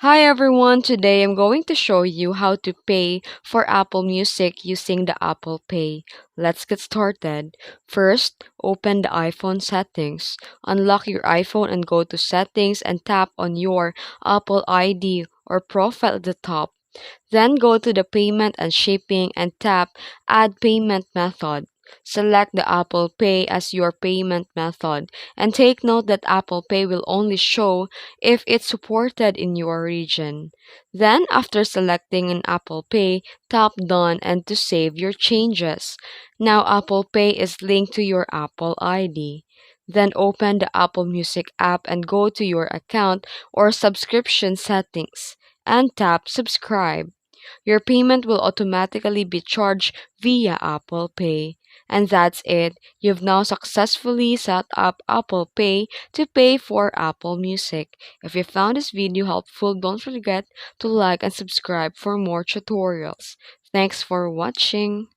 Hi everyone, today I'm going to show you how to pay for Apple Music using the Apple Pay. Let's get started. First, open the iPhone settings. Unlock your iPhone and go to settings and tap on your Apple ID or profile at the top. Then go to the payment and shipping and tap add payment method. Select the Apple Pay as your payment method and take note that Apple Pay will only show if it's supported in your region. Then after selecting an Apple Pay, tap done and to save your changes. Now Apple Pay is linked to your Apple ID. Then open the Apple Music app and go to your account or subscription settings and tap subscribe. Your payment will automatically be charged via Apple Pay. And that's it. You've now successfully set up Apple Pay to pay for Apple Music. If you found this video helpful, don't forget to like and subscribe for more tutorials. Thanks for watching.